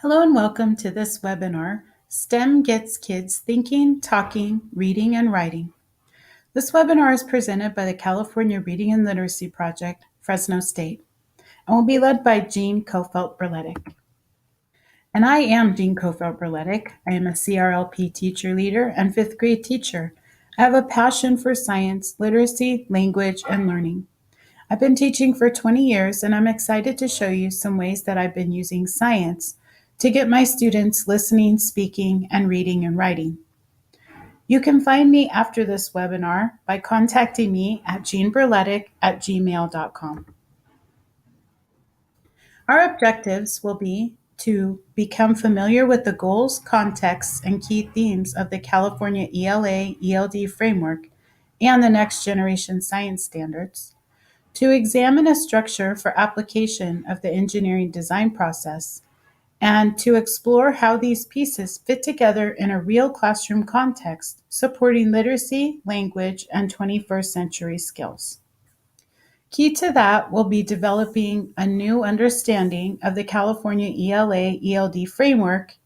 Hello and welcome to this webinar, STEM Gets Kids Thinking, Talking, Reading, and Writing. This webinar is presented by the California Reading and Literacy Project, Fresno State, and will be led by Jean Kofelt-Berletic. And I am Jean Kofelt-Berletic. I am a CRLP teacher leader and fifth grade teacher. I have a passion for science, literacy, language, and learning. I've been teaching for 20 years, and I'm excited to show you some ways that I've been using science to get my students listening, speaking, and reading and writing. You can find me after this webinar by contacting me at jeanberletic@gmail.com. Our objectives will be to become familiar with the goals, contexts, and key themes of the California ELA/ELD framework and the Next Generation Science Standards, to examine a structure for application of the engineering design process, and to explore how these pieces fit together in a real classroom context, supporting literacy, language, and 21st century skills. Key to that will be developing a new understanding of the California ELA/ELD framework.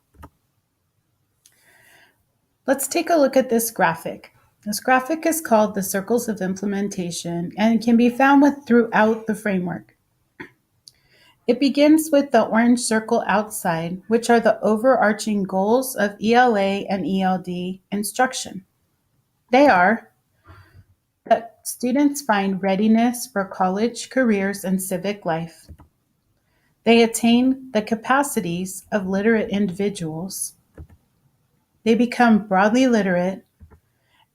Let's take a look at this graphic. This graphic is called the Circles of Implementation and can be found throughout the framework. It begins with the orange circle outside, which are the overarching goals of ELA and ELD instruction. They are that students find readiness for college, careers, and civic life. They attain the capacities of literate individuals. They become broadly literate,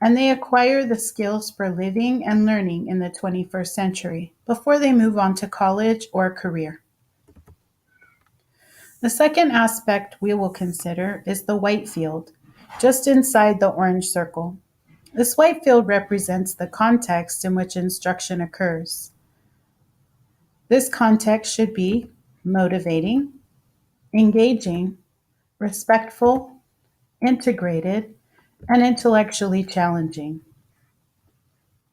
and they acquire the skills for living and learning in the 21st century before they move on to college or career. The second aspect we will consider is the white field, just inside the orange circle. This white field represents the context in which instruction occurs. This context should be motivating, engaging, respectful, integrated, and intellectually challenging.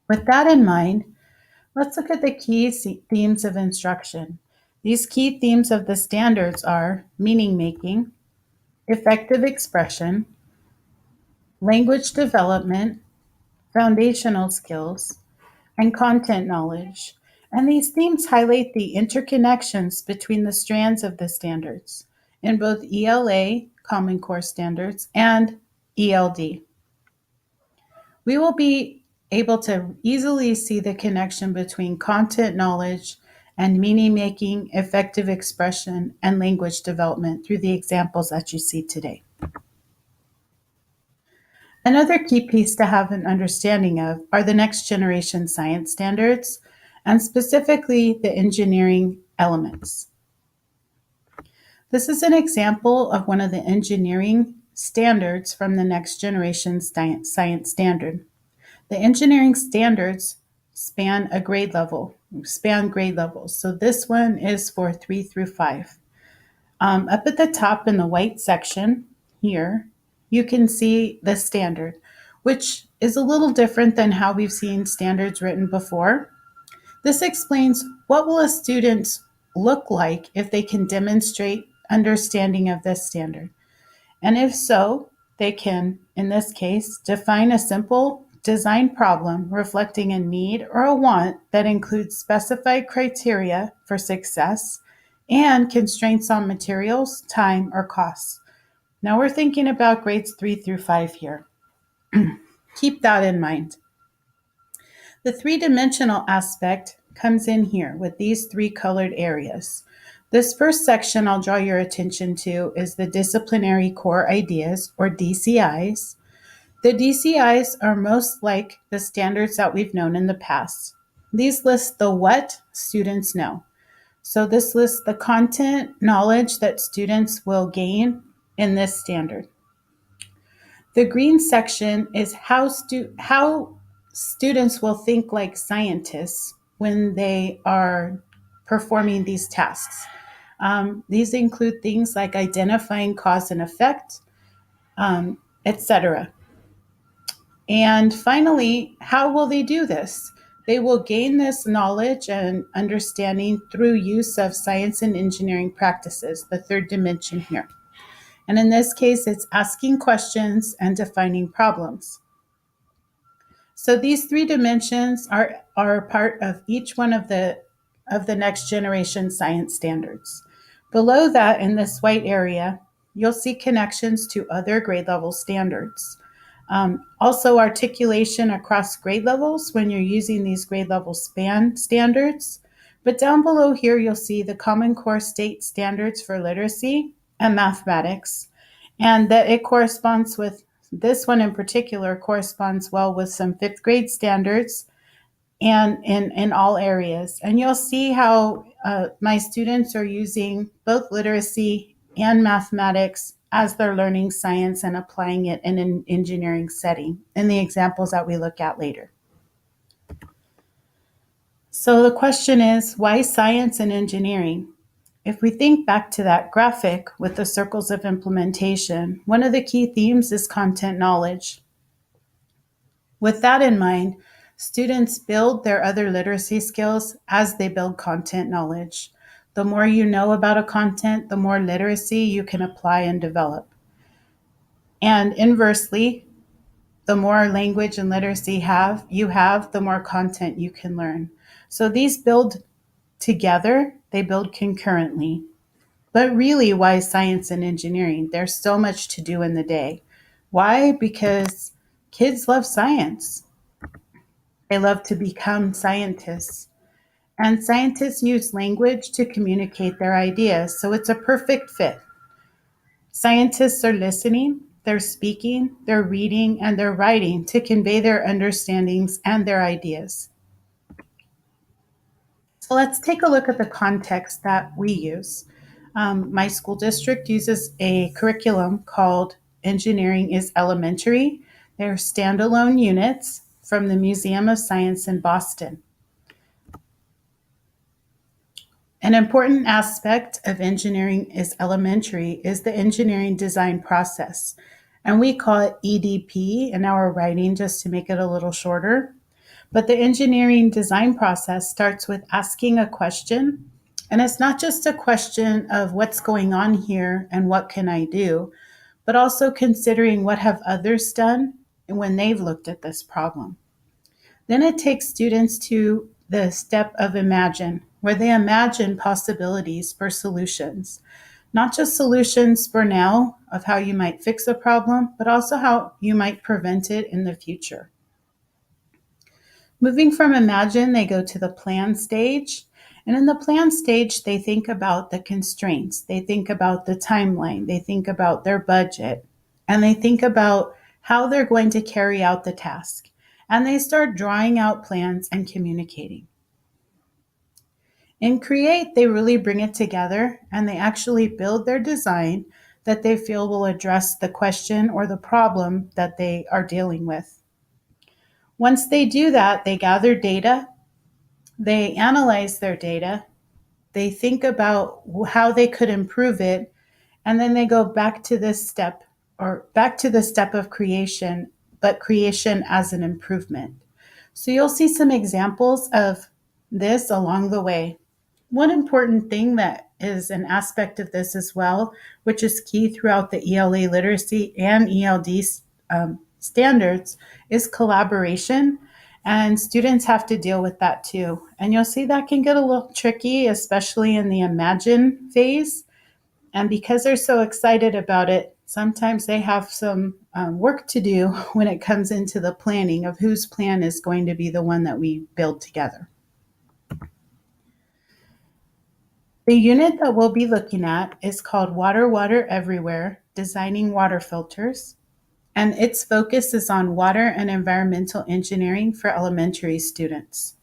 With that in mind, let's look at the key themes of instruction. These key themes of the standards are meaning making, effective expression, language development, foundational skills, and content knowledge. And these themes highlight the interconnections between the strands of the standards in both ELA, Common Core Standards, and ELD. We will be able to easily see the connection between content knowledge and meaning making, effective expression, and language development through the examples that you see today. Another key piece to have an understanding of are the next generation science standards, and specifically the engineering elements. This is an example of one of the engineering standards from the next generation science standard. The engineering standards span grade levels. So this one is for 3 through 5. Up at the top in the white section here, you can see the standard, which is a little different than how we've seen standards written before. This explains what will a student look like if they can demonstrate understanding of this standard. And if so, they can, in this case, define a simple design problem reflecting a need or a want that includes specified criteria for success and constraints on materials, time, or costs. Now we're thinking about grades 3 through 5 here. Keep that in mind. The three-dimensional aspect comes in here with these three colored areas. This first section I'll draw your attention to is the disciplinary core ideas, or DCIs. The DCIs are most like the standards that we've known in the past. These list the what students know. So this lists the content knowledge that students will gain in this standard. The green section is how students will think like scientists when they are performing these tasks. These include things like identifying cause and effect, etc. And finally, how will they do this? They will gain this knowledge and understanding through use of science and engineering practices, the third dimension here. And in this case, it's asking questions and defining problems. So these three dimensions are part of each one of the next generation science standards. Below that, in this white area, you'll see connections to other grade level standards. Also, articulation across grade levels when you're using these grade level span standards. But down below here, you'll see the Common Core State Standards for Literacy and Mathematics, and that it corresponds with this one in particular corresponds well with some fifth grade standards and in all areas. And you'll see how my students are using both literacy and mathematics as they're learning science and applying it in an engineering setting in the examples that we look at later. So the question is, why science and engineering? If we think back to that graphic with the circles of implementation, one of the key themes is content knowledge. With that in mind, students build their other literacy skills as they build content knowledge. The more you know about a content, the more literacy you can apply and develop. And inversely, the more language and literacy you have, the more content you can learn. So these build together, they build concurrently. But really, why science and engineering? There's so much to do in the day. Why? Because kids love science. They love to become scientists. And scientists use language to communicate their ideas, so it's a perfect fit. Scientists are listening, they're speaking, they're reading, and they're writing to convey their understandings and their ideas. So let's take a look at the context that we use. My school district uses a curriculum called Engineering is Elementary. They're standalone units from the Museum of Science in Boston. An important aspect of Engineering is Elementary is the engineering design process. And we call it EDP in our writing just to make it a little shorter. But the engineering design process starts with asking a question. And it's not just a question of what's going on here and what can I do, but also considering what have others done when they've looked at this problem. Then it takes students to the step of imagine, where they imagine possibilities for solutions. Not just solutions for now of how you might fix a problem, but also how you might prevent it in the future. Moving from imagine, they go to the plan stage. And in the plan stage, they think about the constraints. They think about the timeline. They think about their budget. And they think about how they're going to carry out the task. And they start drawing out plans and communicating. In create, they really bring it together and they actually build their design that they feel will address the question or the problem that they are dealing with. Once they do that, they gather data, they analyze their data, they think about how they could improve it, and then they go back to this step or back to the step of creation, but creation as an improvement. So you'll see some examples of this along the way. One important thing that is an aspect of this as well, which is key throughout the ELA literacy and ELD standards, is collaboration. And students have to deal with that too. And you'll see that can get a little tricky, especially in the imagine phase. And because they're so excited about it, sometimes they have some work to do when it comes into the planning of whose plan is going to be the one that we build together. The unit that we'll be looking at is called Water, Water Everywhere, Designing Water Filters. And its focus is on water and environmental engineering for elementary students.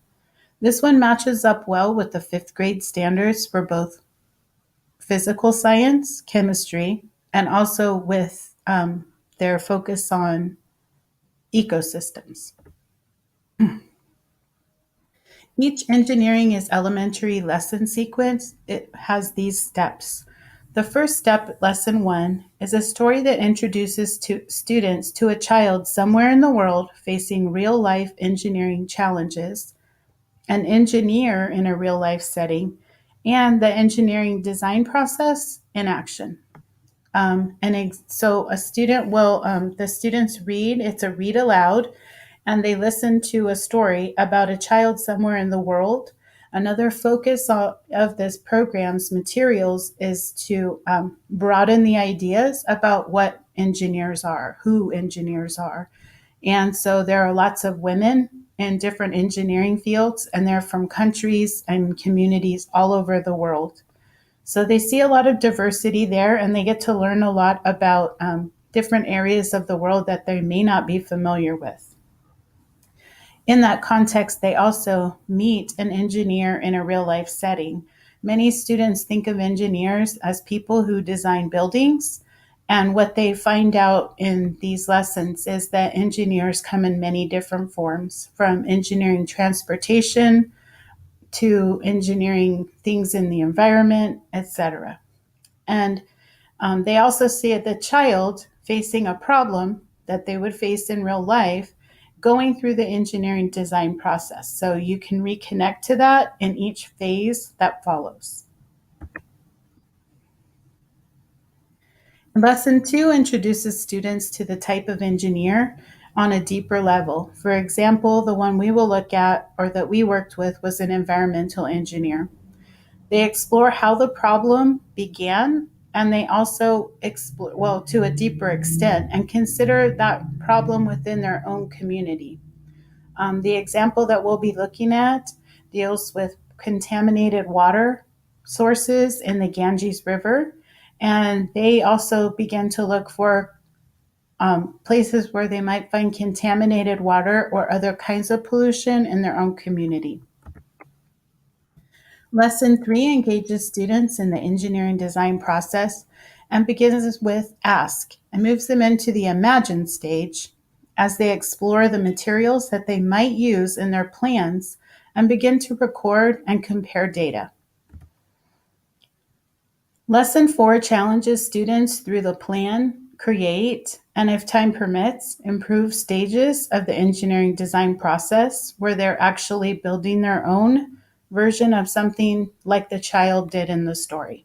This one matches up well with the fifth grade standards for both physical science, chemistry, and also with their focus on ecosystems. Each engineering is elementary lesson sequence. It has these steps. The first step, lesson 1, is a story that introduces students to a child somewhere in the world facing real-life engineering challenges an engineer in a real life setting, and the engineering design process in action. So a student will, the students read, it's a read aloud, and they listen to a story about a child somewhere in the world. Another focus of this program's materials is to broaden the ideas about what engineers are, who engineers are. And so there are lots of women in different engineering fields, and they're from countries and communities all over the world. So they see a lot of diversity there, and they get to learn a lot about different areas of the world that they may not be familiar with. In that context, they also meet an engineer in a real life setting. Many students think of engineers as people who design buildings. And what they find out in these lessons is that engineers come in many different forms, from engineering transportation to engineering things in the environment, etc. And they also see the child facing a problem that they would face in real life going through the engineering design process. So you can reconnect to that in each phase that follows. Lesson 2 introduces students to the type of engineer on a deeper level. For example, the one we will look at, or that we worked with, was an environmental engineer. They explore how the problem began, and they also explore, well, to a deeper extent, and consider that problem within their own community. The example that we'll be looking at deals with contaminated water sources in the Ganges River, and they also begin to look for places where they might find contaminated water or other kinds of pollution in their own community. Lesson 3 engages students in the engineering design process and begins with ask and moves them into the imagine stage as they explore the materials that they might use in their plans and begin to record and compare data. Lesson 4 challenges students through the plan, create, and if time permits, improve stages of the engineering design process where they're actually building their own version of something like the child did in the story.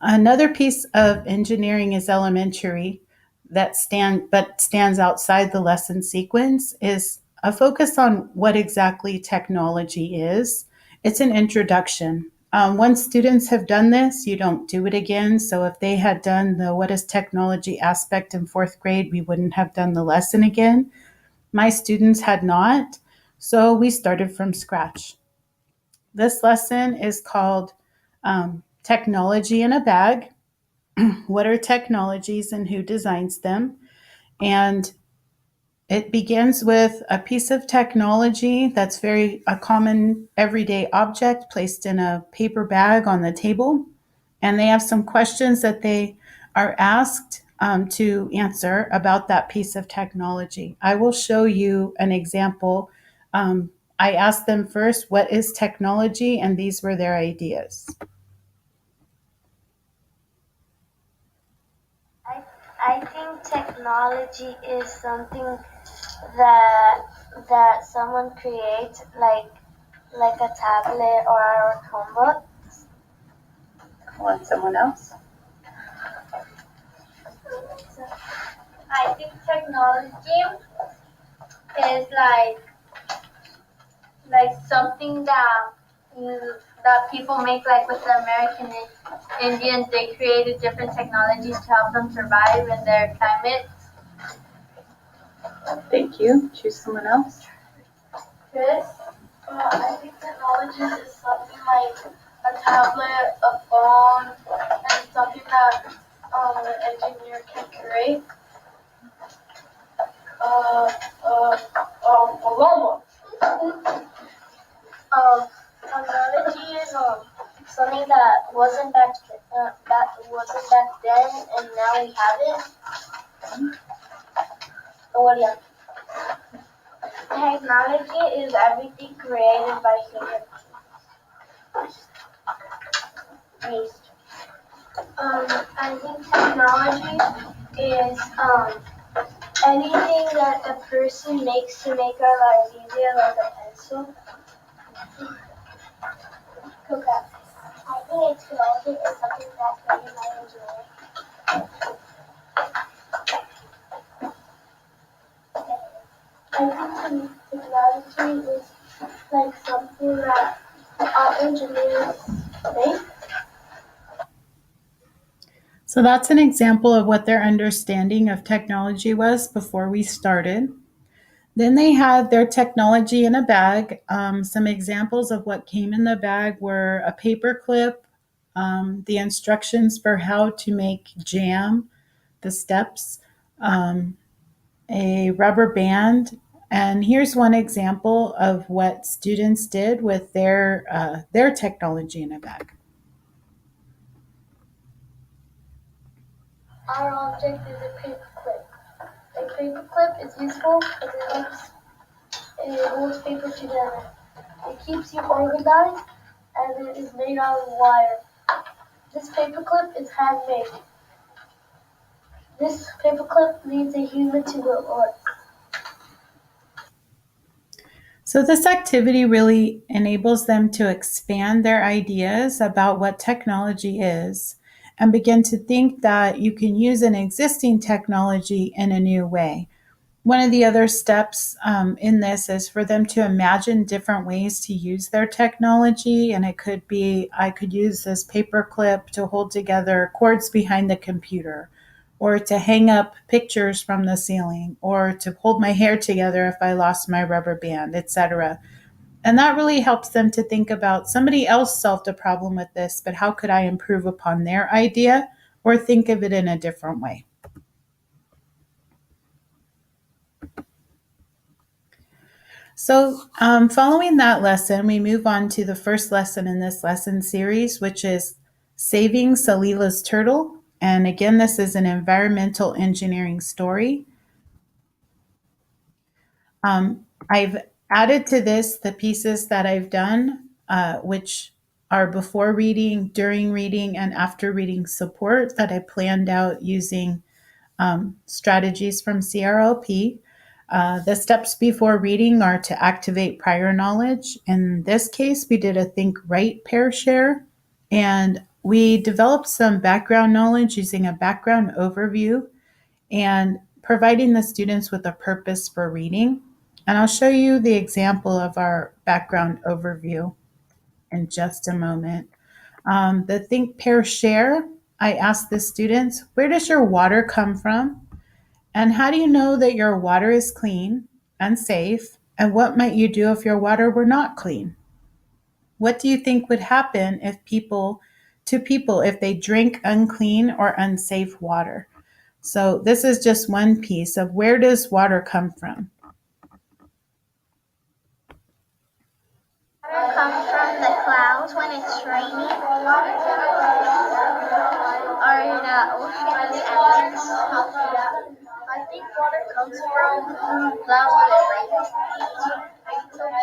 Another piece of engineering is elementary that stands outside the lesson sequence is a focus on what exactly technology is. It's an introduction. Once students have done this, you don't do it again. So if they had done the what is technology aspect in 4th grade, we wouldn't have done the lesson again. My students had not, so we started from scratch. This lesson is called Technology in a Bag. What are technologies and who designs them? And it begins with a piece of technology that's a common everyday object placed in a paper bag on the table. And they have some questions that they are asked to answer about that piece of technology. I will show you an example. I asked them first, what is technology? And these were their ideas. I think technology is something that someone creates, like a tablet or a Chromebook. Want someone else? I think technology is like something that people make, like with the American Indians. They created different technologies to help them survive in their climate. Thank you. Choose someone else. Chris? I think technology is something like a tablet, a phone, and something that an engineer can create. A robot. Technology is something that wasn't back then, and now we have it. What do you have? Technology is everything created by human beings. I think technology is Anything that a person makes to make our lives easier, like a pencil. Okay. I think technology is something that's very my engineering. I think technology is like something that our engineers make. So that's an example of what their understanding of technology was before we started. Then they had their technology in a bag. Some examples of what came in the bag were a paper clip, the instructions for how to make jam, the steps, um, a rubber band. And here's one example of what students did with their technology in a bag. Our object is a paper clip. A paper clip is useful because it holds paper together. It keeps you organized and it is made out of wire. This paper clip is handmade. This paper clip needs a human to work. So, this activity really enables them to expand their ideas about what technology is and begin to think that you can use an existing technology in a new way. One of the other steps in this is for them to imagine different ways to use their technology. And it could be I could use this paper clip to hold together cords behind the computer, or to hang up pictures from the ceiling, or to hold my hair together if I lost my rubber band, etc. And that really helps them to think about somebody else solved a problem with this, but how could I improve upon their idea or think of it in a different way? So, following that lesson, we move on to the first lesson in this lesson series, which is Saving Salila's Turtle. And again, this is an environmental engineering story. I've added to this the pieces that I've done, which are before reading, during reading, and after reading support that I planned out using strategies from CRLP. The steps before reading are to activate prior knowledge. In this case, we did a think, write, pair, share, and we developed some background knowledge using a background overview and providing the students with a purpose for reading. And I'll show you the example of our background overview in just a moment. The think, pair, share, I asked the students, where does your water come from? And how do you know that your water is clean and safe? And what might you do if your water were not clean? What do you think would happen to people if they drink unclean or unsafe water? So this is just one piece of where does water come from? Water comes from the clouds when it's raining, or the oceans and lakes. I think water comes from clouds when it rains.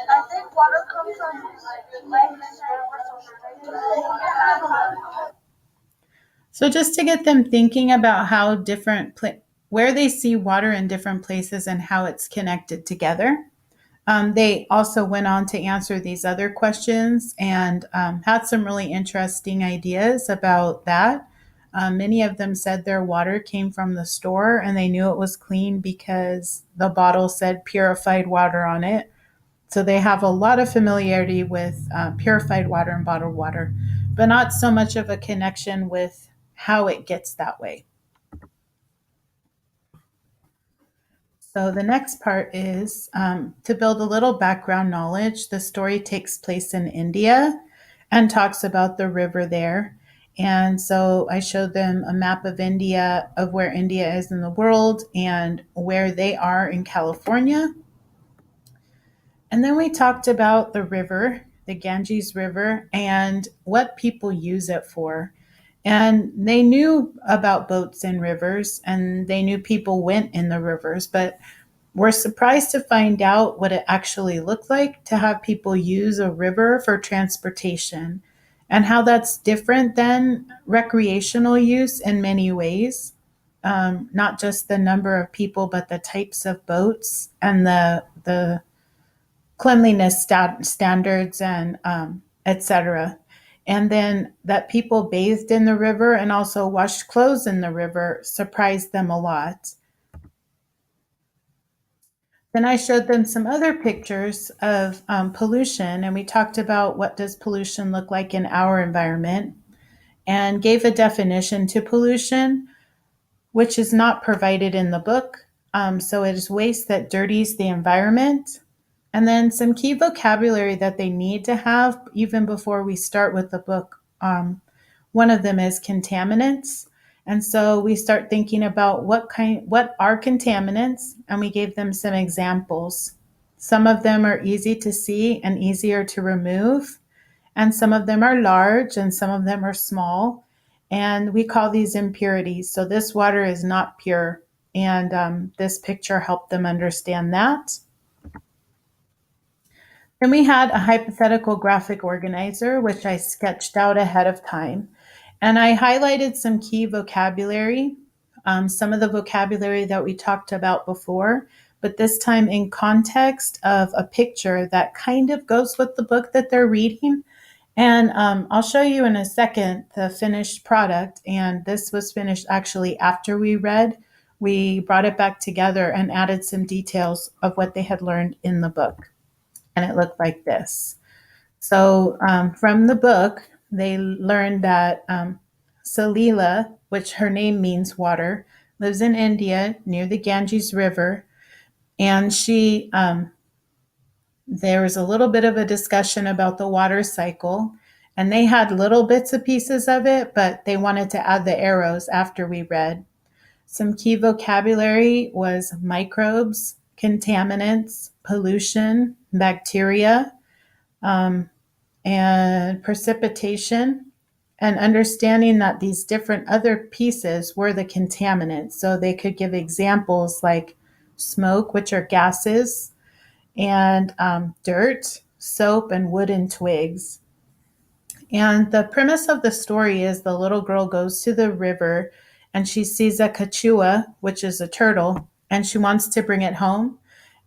I think water comes from lakes, rivers, or streams. So just to get them thinking about how where they see water in different places and how it's connected together. They also went on to answer these other questions and had some really interesting ideas about that. Many of them said their water came from the store and they knew it was clean because the bottle said purified water on it. So they have a lot of familiarity with purified water and bottled water, but not so much of a connection with how it gets that way. So the next part is to build a little background knowledge. The story takes place in India and talks about the river there. And so I showed them a map of India, of where India is in the world and where they are in California. And then we talked about the river, the Ganges River, and what people use it for. And they knew about boats and rivers, and they knew people went in the rivers, but we're surprised to find out what it actually looked like to have people use a river for transportation and how that's different than recreational use in many ways. not just the number of people, but the types of boats and the cleanliness standards and etc. And then that people bathed in the river and also washed clothes in the river surprised them a lot. Then I showed them some other pictures of pollution, and we talked about what does pollution look like in our environment, and gave a definition to pollution, which is not provided in the book. So it is waste that dirties the environment. And then some key vocabulary that they need to have even before we start with the book. One of them is contaminants. And so we start thinking about what are contaminants, and we gave them some examples. Some of them are easy to see and easier to remove, and some of them are large and some of them are small. And we call these impurities. So this water is not pure. And this picture helped them understand that. Then we had a hypothetical graphic organizer, which I sketched out ahead of time. And I highlighted some key vocabulary, some of the vocabulary that we talked about before, but this time in context of a picture that kind of goes with the book that they're reading. And I'll show you in a second the finished product. And this was finished actually after we read. We brought it back together and added some details of what they had learned in the book. And it looked like this. So from the book, they learned that Salila, which her name means water, lives in India near the Ganges River. And there was a little bit of a discussion about the water cycle. And they had little bits and pieces of it, but they wanted to add the arrows after we read. Some key vocabulary was microbes, contaminants, pollution, bacteria, and precipitation, and understanding that these different other pieces were the contaminants. So they could give examples like smoke, which are gases, and dirt, soap, and wooden twigs. And the premise of the story is the little girl goes to the river and she sees a cachua, which is a turtle, and she wants to bring it home.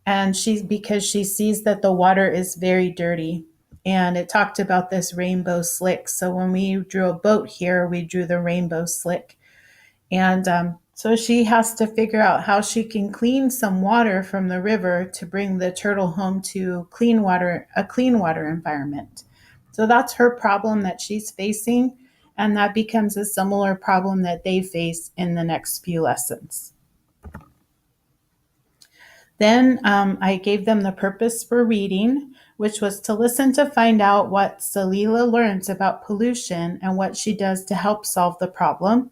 And because she sees that the water is very dirty. And it talked about this rainbow slick. So when we drew a boat here, we drew the rainbow slick. And so she has to figure out how she can clean some water from the river to bring the turtle home to a clean water environment. So that's her problem that she's facing. And that becomes a similar problem that they face in the next few lessons. Then I gave them the purpose for reading, which was to listen to find out what Salila learns about pollution and what she does to help solve the problem.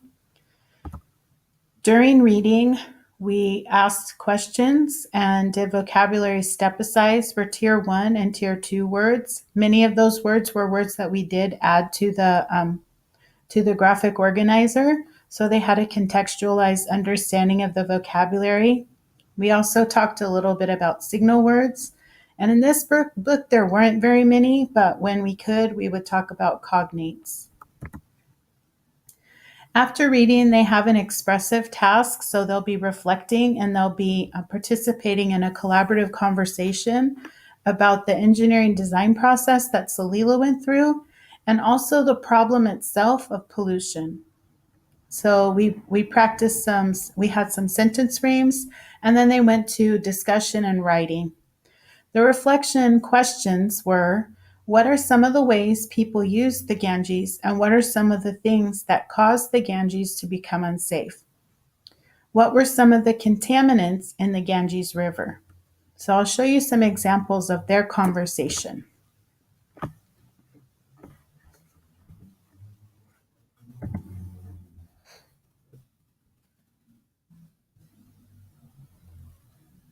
During reading, we asked questions and did vocabulary step-asides for Tier 1 and Tier 2 words. Many of those words were words that we did add to the graphic organizer, so they had a contextualized understanding of the vocabulary. We also talked a little bit about signal words. And in this book, there weren't very many, but when we could, we would talk about cognates. After reading, they have an expressive task, so they'll be reflecting and they'll be participating in a collaborative conversation about the engineering design process that Salila went through, and also the problem itself of pollution. So we practiced we had some sentence frames, and then they went to discussion and writing. The reflection questions were, what are some of the ways people use the Ganges, and what are some of the things that caused the Ganges to become unsafe? What were some of the contaminants in the Ganges River? So I'll show you some examples of their conversation.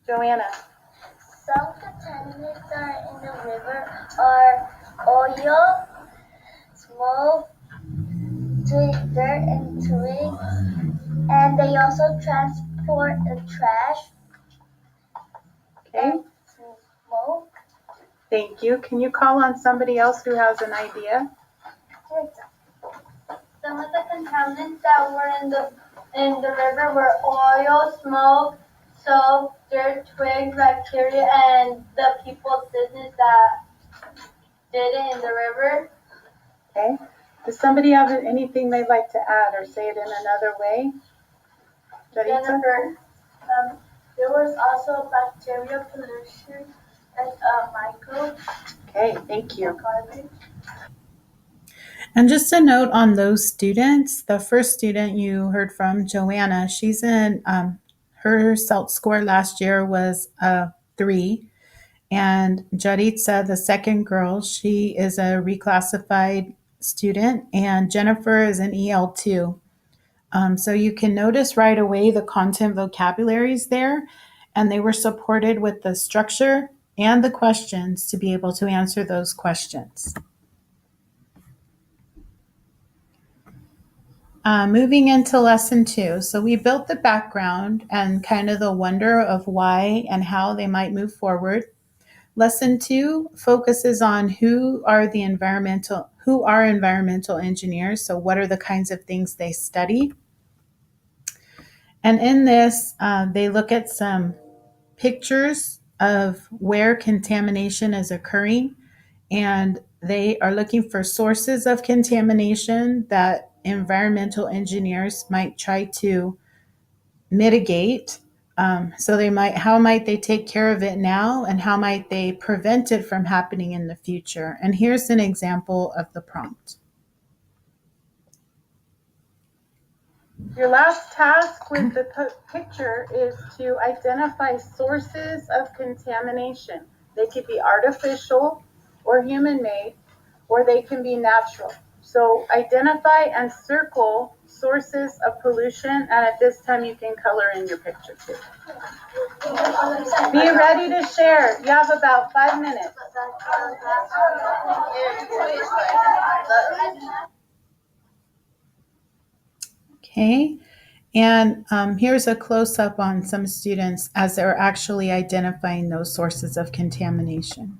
Joanna. Some contaminants are in the river are oil, smoke, dirt, and twigs, and they also transport the trash and smoke. Thank you. Can you call on somebody else who has an idea? Some of the contaminants that were in the in the river were oil, smoke, soap, dirt, twigs, bacteria, and the people's business that did it in the river. Okay. Does somebody have anything they'd like to add or say it in another way? Jennifer, there was also bacteria pollution and microbes. Okay, thank you. And just a note on those students, the first student you heard from, Joanna, she's in, her CELT score last year was a 3. And Jaritza, the second girl, she is a reclassified student, and Jennifer is an EL2. So you can notice right away the content vocabulary is there, and they were supported with the structure and the questions to be able to answer those questions. Moving into lesson 2. So we built the background and kind of the wonder of why and how they might move forward. Lesson 2 focuses on who are environmental engineers. So what are the kinds of things they study? And in this, they look at some pictures of where contamination is occurring, and they are looking for sources of contamination that environmental engineers might try to mitigate. So how might they take care of it now, and how might they prevent it from happening in the future? And here's an example of the prompt. Your last task with the picture is to identify sources of contamination. They could be artificial or human-made, or they can be natural. So identify and circle sources of pollution, and at this time you can color in your picture too. Be ready to share. You have about 5 minutes. Okay, and here's a close-up on some students as they're actually identifying those sources of contamination.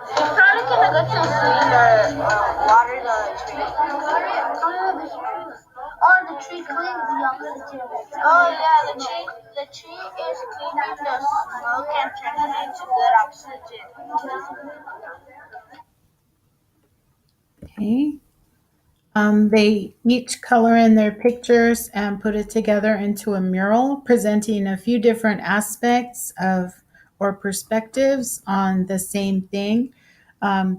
It's probably gonna go to clean or water the tree. Oh, the tree cleans the oxygen. Oh yeah, the tree is cleaning the smoke and turning it into good oxygen. Okay. They each color in their pictures and put it together into a mural presenting a few different aspects of or perspectives on the same thing.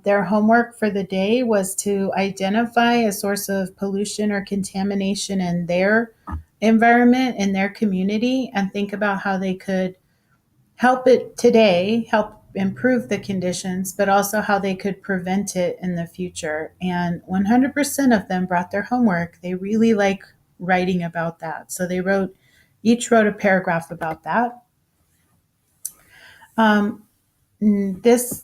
Their homework for the day was to identify a source of pollution or contamination in their environment, in their community, and think about how they could help it today, help improve the conditions, but also how they could prevent it in the future. And 100% of them brought their homework. They really like writing about that. So they each wrote a paragraph about that.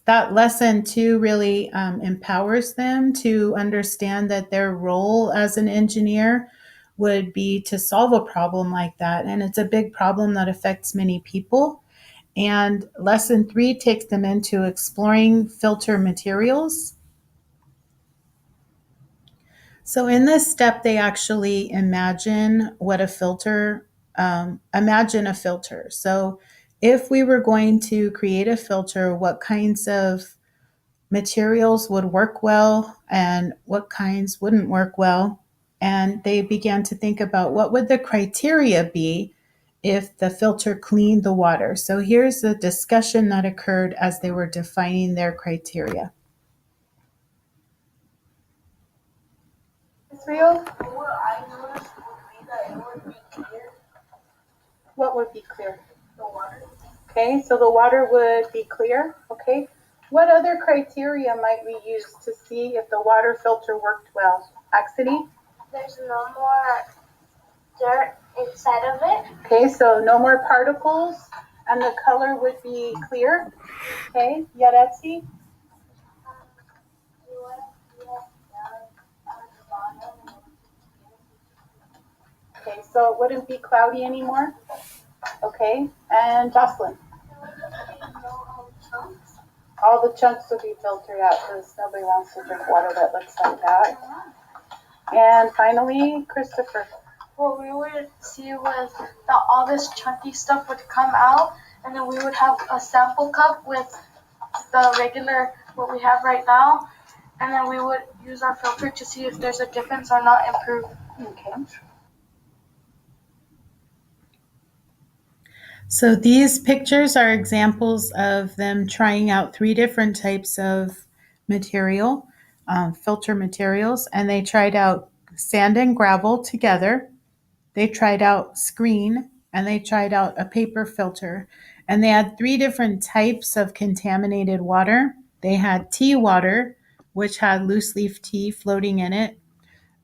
That lesson too really empowers them to understand that their role as an engineer would be to solve a problem like that. And it's a big problem that affects many people. And lesson 3 takes them into exploring filter materials. So in this step, they actually imagine a filter. So if we were going to create a filter, what kinds of materials would work well and what kinds wouldn't work well? And they began to think about what would the criteria be if the filter cleaned the water. So here's a discussion that occurred as they were defining their criteria. Israel? What would be clear? The water. Okay, so the water would be clear. Okay. What other criteria might we use to see if the water filter worked well? Axity? There's no more dirt inside of it. Okay, so no more particles, and the color would be clear. Okay, Yaretsi? Okay, so it wouldn't be cloudy anymore. Okay, and Jocelyn? All the chunks would be filtered out because nobody wants to drink water that looks like that. And finally, Christopher. What we would see was that all this chunky stuff would come out, and then we would have a sample cup with the regular, what we have right now, and then we would use our filter to see if there's a difference or not improve. Okay. So these pictures are examples of them trying out 3 different types of material, filter materials, and they tried out sand and gravel together. They tried out screen, and they tried out a paper filter. And they had 3 different types of contaminated water. They had tea water, which had loose leaf tea floating in it.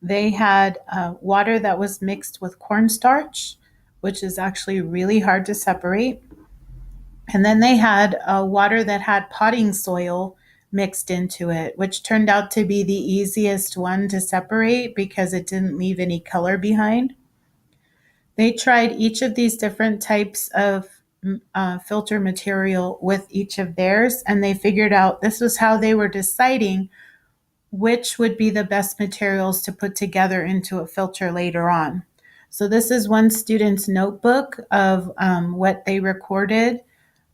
They had water that was mixed with cornstarch, which is actually really hard to separate. And then they had water that had potting soil mixed into it, which turned out to be the easiest one to separate because it didn't leave any color behind. They tried each of these different types of filter material with each of theirs, and they figured out this was how they were deciding which would be the best materials to put together into a filter later on. So this is one student's notebook of what they recorded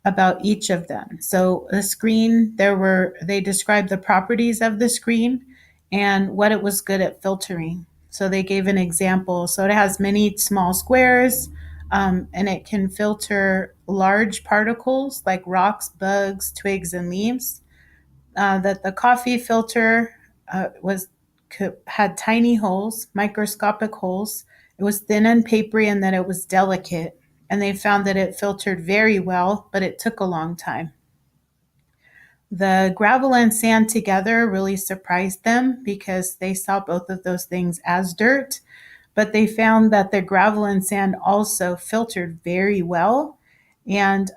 about each of them. So the screen, they described the properties of the screen and what it was good at filtering. So they gave an example. So it has many small squares, and it can filter large particles like rocks, bugs, twigs, and leaves. That the coffee filter was had tiny holes, microscopic holes. It was thin and papery, and that it was delicate. And they found that it filtered very well, but it took a long time. The gravel and sand together really surprised them because they saw both of those things as dirt, but they found that the gravel and sand also filtered very well. And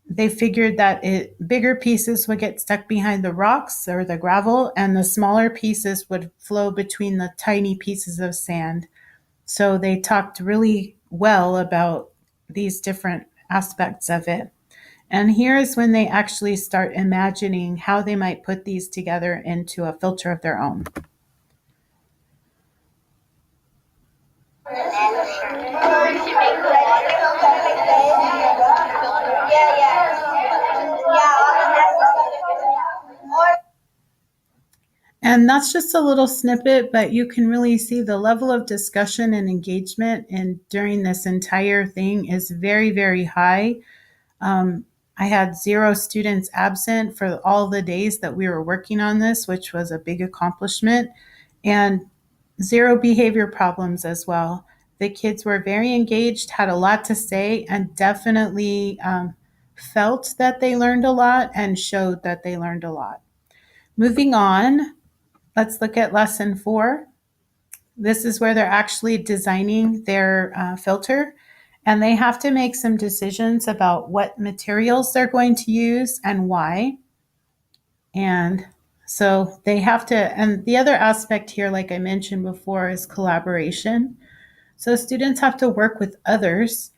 they figured that bigger pieces would get stuck behind the rocks or the gravel, and the smaller pieces would flow between the tiny pieces of sand. So they talked really well about these different aspects of it. And here is when they actually start imagining how they might put these together into a filter of their own. And that's just a little snippet, but you can really see the level of discussion and engagement during this entire thing is very, very high. I had 0 students absent for all the days that we were working on this, which was a big accomplishment, and 0 behavior problems as well. The kids were very engaged, had a lot to say, and definitely felt that they learned a lot and showed that they learned a lot. Moving on, let's look at lesson 4. This is where they're actually designing their filter, and they have to make some decisions about what materials they're going to use and why. And so they have to, and the other aspect here, like I mentioned before, is collaboration. So students have to work with others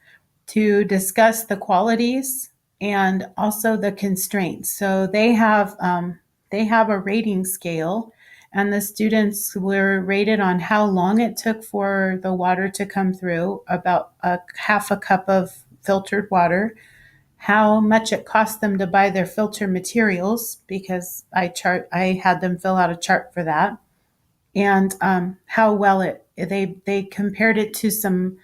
to discuss the qualities and also the constraints. So they have a rating scale, and the students were rated on how long it took for the water to come through, about a half a cup of filtered water, how much it cost them to buy their filter materials, because I had them fill out a chart for that, and how well they compared it to some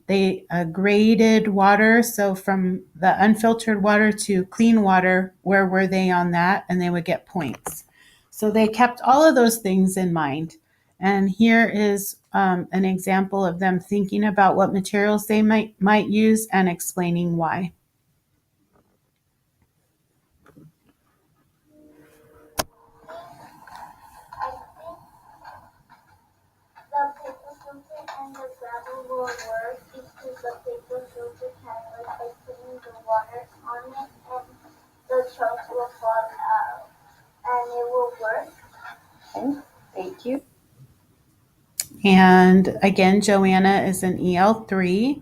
they graded water. So from the unfiltered water to clean water, where were they on that? And they would get points. So they kept all of those things in mind. And here is an example of them thinking about what materials they might use and explaining why. The paper filter and the gravel will work because the paper filter can work by putting the water on it, and the chunks will fall out and it will work. Okay, thank you. And again, Joanna is an EL3.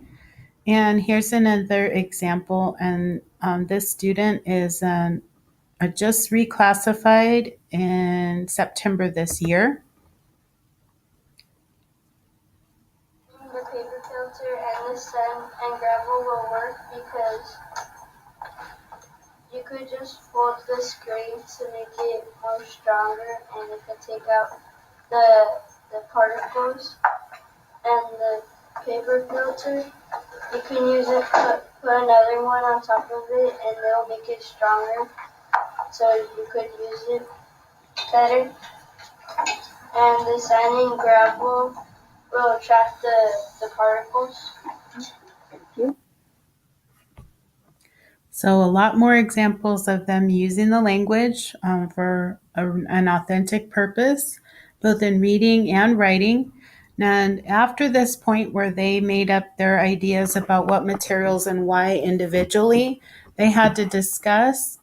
And here's another example. And this student is just reclassified in September this year. because you could just fold the screen to make it more stronger, and it could take out the particles. And the paper filter, you can use it, put another one on top of it, and it'll make it stronger, so you could use it better. And the sand and gravel will attract the particles. So a lot more examples of them using the language for an authentic purpose, both in reading and writing. And after this point where they made up their ideas about what materials and why individually, they had to discuss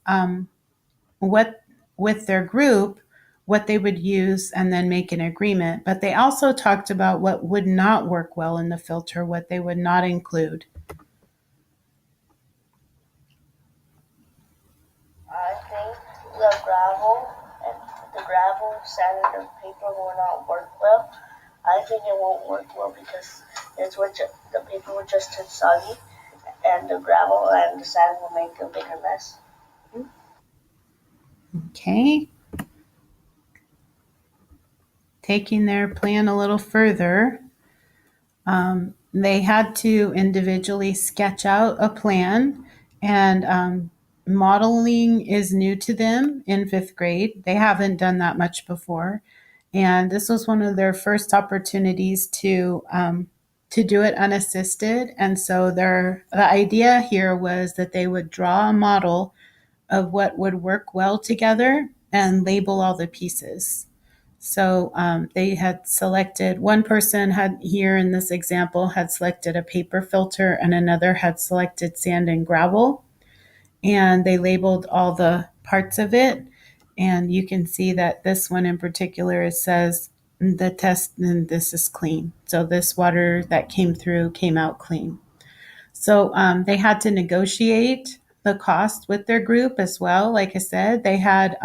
what with their group what they would use and then make an agreement. But they also talked about what would not work well in the filter, what they would not include. I think the gravel, sand, and the paper will not work well. I think it won't work well because the paper will just turn soggy, and the gravel and the sand will make a bigger mess. Okay. Taking their plan a little further, they had to individually sketch out a plan, and modeling is new to them in fifth grade. They haven't done that much before, and this was one of their first opportunities to do it unassisted. And so the idea here was that they would draw a model of what would work well together and label all the pieces. So they had selected, one person had here in this example had selected a paper filter and another had selected sand and gravel. And they labeled all the parts of it. And you can see that this one in particular, it says the test, and this is clean. So this water that came through came out clean. So they had to negotiate the cost with their group as well. Like I said, they had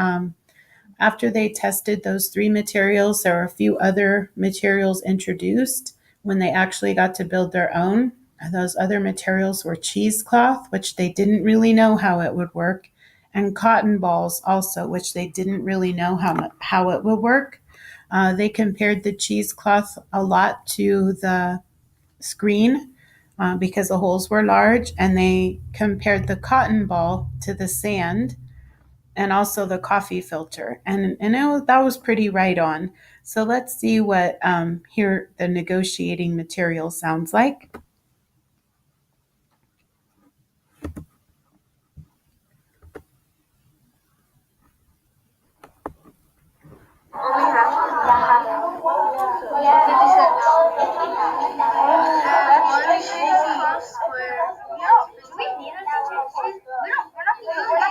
after they tested those three materials, there were a few other materials introduced when they actually got to build their own. Those other materials were cheesecloth, which they didn't really know how it would work, and cotton balls also, which they didn't really know how it would work. They compared the cheesecloth a lot to the screen because the holes were large, and they compared the cotton ball to the sand and also the coffee filter. And that was pretty right on. So let's see what here the negotiating material sounds like. Only half. Yeah. 50 cents. We need it. We're not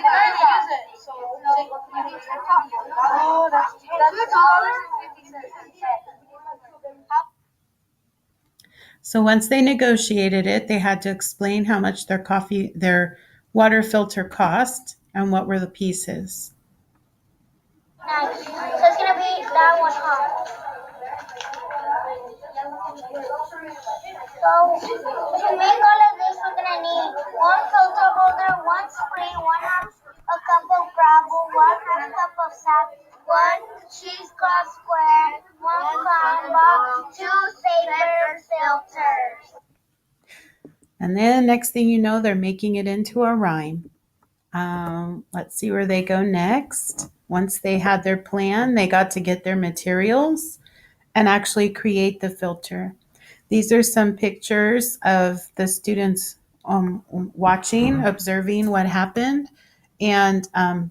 going to use it. So that's $2.50. So once they negotiated it, they had to explain how much their water filter cost and what were the pieces. Nice. So it's going to be that one, huh? So to make all of this, we're going to need one filter holder, one screen, one half a cup of gravel, one half cup of sand, one cheesecloth square, one cotton ball, two paper filters. And then next thing you know, they're making it into a rhyme. Let's see where they go next. Once they had their plan, they got to get their materials and actually create the filter. These are some pictures of the students watching, observing what happened. And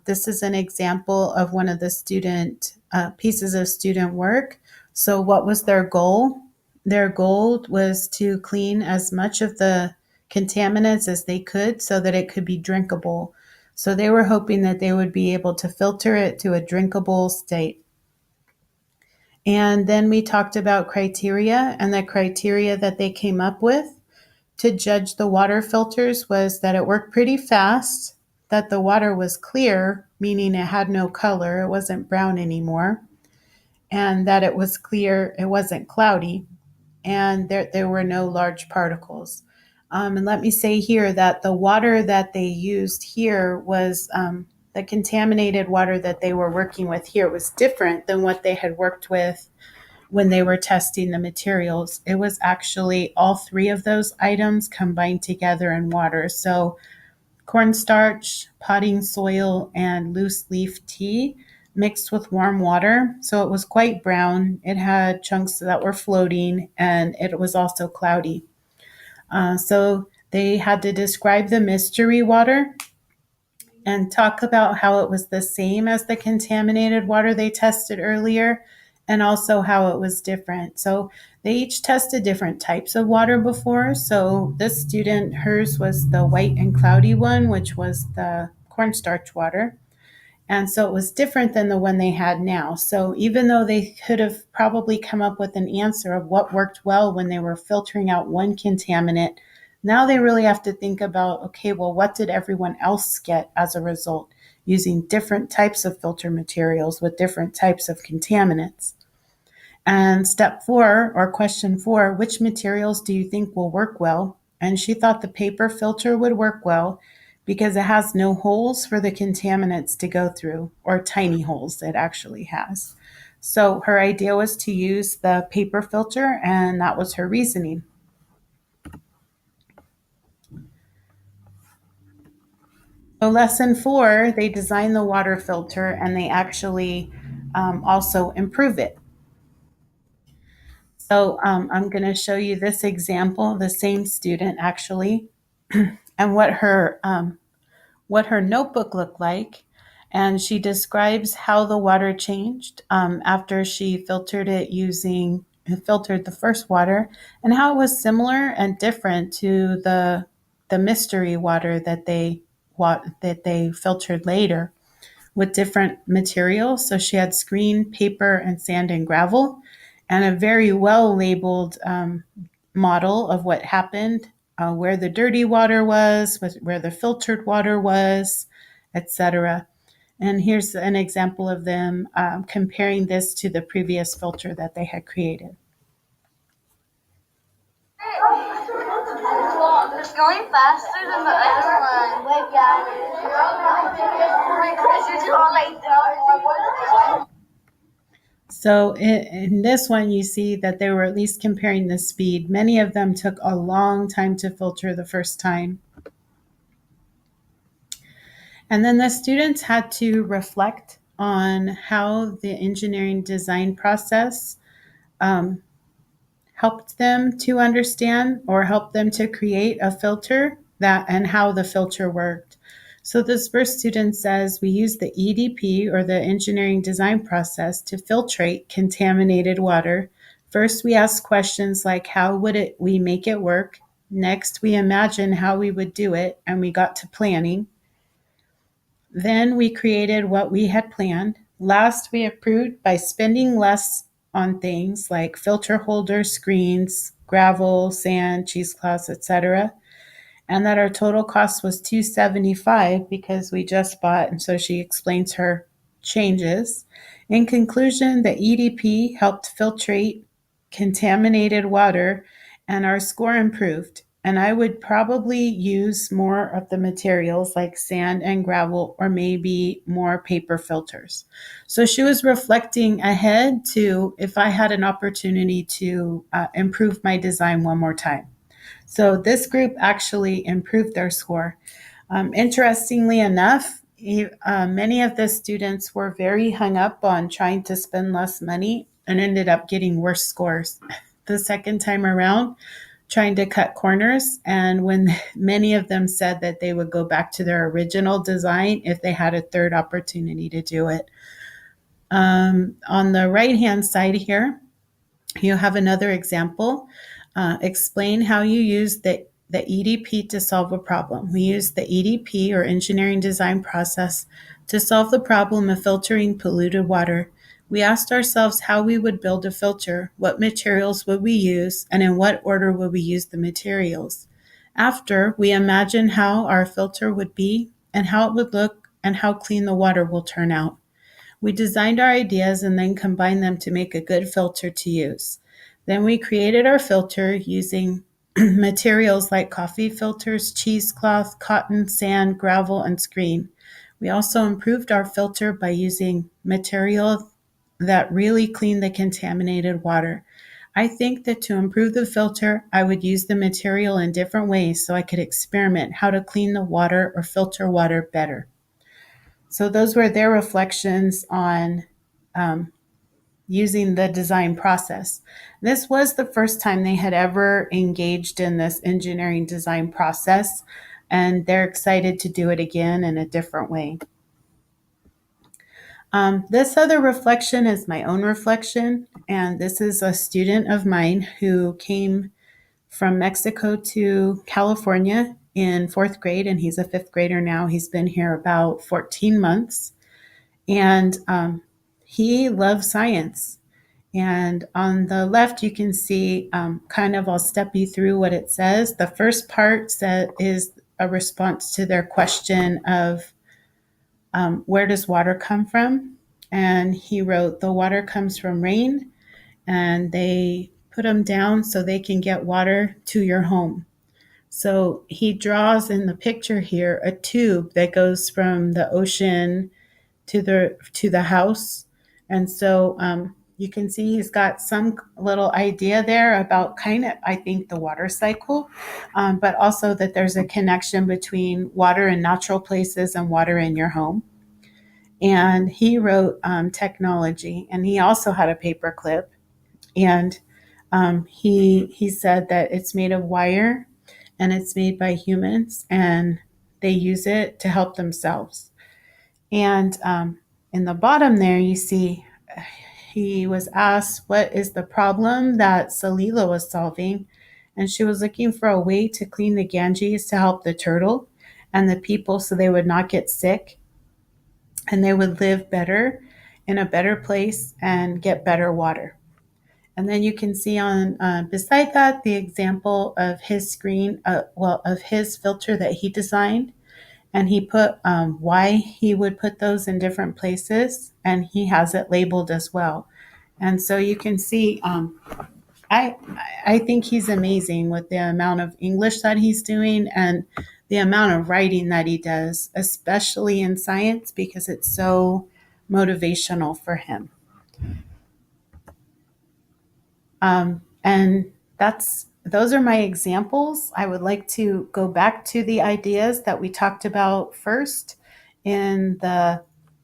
this is an example of one of the student pieces of student work. So what was their goal? Their goal was to clean as much of the contaminants as they could so that it could be drinkable. So they were hoping that they would be able to filter it to a drinkable state. And then we talked about criteria, and the criteria that they came up with to judge the water filters was that it worked pretty fast, that the water was clear, meaning it had no color, it wasn't brown anymore, and that it was clear, it wasn't cloudy, and there were no large particles. And let me say here that the water that they used here was the contaminated water that they were working with here was different than what they had worked with when they were testing the materials. It was actually all three of those items combined together in water. So cornstarch, potting soil, and loose leaf tea mixed with warm water. So it was quite brown. It had chunks that were floating, and it was also cloudy. So they had to describe the mystery water and talk about how it was the same as the contaminated water they tested earlier, and also how it was different. So they each tested different types of water before. So this student, hers was the white and cloudy one, which was the cornstarch water. And so it was different than the one they had now. So even though they could have probably come up with an answer of what worked well when they were filtering out one contaminant, now they really have to think about, okay, well, what did everyone else get as a result using different types of filter materials with different types of contaminants? And step 4, or question 4, which materials do you think will work well? And she thought the paper filter would work well because it has no holes for the contaminants to go through, or tiny holes it actually has. So her idea was to use the paper filter, and that was her reasoning. So lesson 4, they design the water filter and they actually also improve it. So I'm going to show you this example, the same student actually, and what her notebook looked like. And she describes how the water changed after she filtered the first water, and how it was similar and different to the mystery water that they filtered later with different materials. So she had screen, paper, and sand and gravel, and a very well labeled model of what happened, where the dirty water was, where the filtered water was, etc. And here's an example of them comparing this to the previous filter that they had created. It's going faster than the other one. Wait, guys. It's all like that. So in this one, you see that they were at least comparing the speed. Many of them took a long time to filter the first time. And then the students had to reflect on how the engineering design process helped them to understand or helped them to create a filter and how the filter worked. So this first student says we use the EDP, or the engineering design process, to filtrate contaminated water. First, we ask questions like how would we make it work? Next, we imagine how we would do it, and we got to planning. Then we created what we had planned. Last, we approved by spending less on things like filter holders, screens, gravel, sand, cheesecloths, etc. And that our total cost was $275 because we just bought. And so she explains her changes. In conclusion, the EDP helped filtrate contaminated water, and our score improved. And I would probably use more of the materials like sand and gravel, or maybe more paper filters. So she was reflecting ahead to if I had an opportunity to improve my design one more time. So this group actually improved their score. Interestingly enough, many of the students were very hung up on trying to spend less money and ended up getting worse scores the second time around, trying to cut corners. And when many of them said that they would go back to their original design if they had a third opportunity to do it. On the right-hand side here, you have another example. Explain how you use the EDP to solve a problem. We use the EDP, or engineering design process, to solve the problem of filtering polluted water. We asked ourselves how we would build a filter, what materials would we use, and in what order would we use the materials. After, we imagine how our filter would be and how it would look and how clean the water will turn out. We designed our ideas and then combined them to make a good filter to use. Then we created our filter using materials like coffee filters, cheesecloth, cotton, sand, gravel, and screen. We also improved our filter by using material that really cleaned the contaminated water. I think that to improve the filter, I would use the material in different ways so I could experiment how to clean the water or filter water better. So those were their reflections on using the design process. This was the first time they had ever engaged in this engineering design process, and they're excited to do it again in a different way. This other reflection is my own reflection, and this is a student of mine who came from Mexico to California in fourth grade, and he's a fifth grader now. He's been here about 14 months, and he loves science. And on the left, you can see I'll step you through what it says. The first part is a response to their question of where does water come from? And he wrote, the water comes from rain, and they put them down so they can get water to your home. So he draws in the picture here a tube that goes from the ocean to the house. And so you can see he's got some little idea there about I think, the water cycle, but also that there's a connection between water in natural places and water in your home. And he wrote technology, and he also had a paper clip. And he said that it's made of wire, and it's made by humans, and they use it to help themselves. And in the bottom there, you see he was asked, what is the problem that Salila was solving? And she was looking for a way to clean the Ganges to help the turtle and the people so they would not get sick and they would live better in a better place and get better water. And then you can see on beside that the example of his screen, of his filter that he designed. And he put why he would put those in different places, and he has it labeled as well. And so you can see, I think he's amazing with the amount of English that he's doing and the amount of writing that he does, especially in science, because it's so motivational for him. And those are my examples. I would like to go back to the ideas that we talked about first in the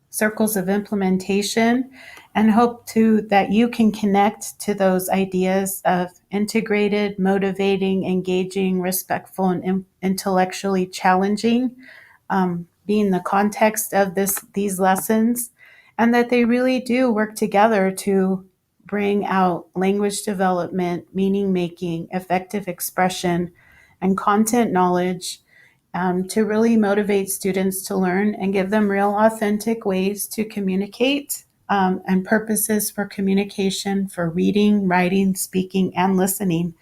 circles of implementation, and hope that you can connect to those ideas of integrated, motivating, engaging, respectful, and intellectually challenging being the context of these lessons, and that they really do work together to bring out language development, meaning making, effective expression, and content knowledge to really motivate students to learn and give them real, authentic ways to communicate and purposes for communication, for reading, writing, speaking, and listening.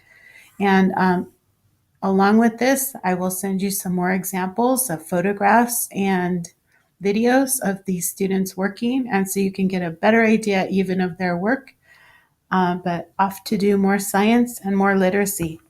And along with this, I will send you some more examples of photographs and videos of these students working, and so you can get a better idea even of their work. But off to do more science and more literacy.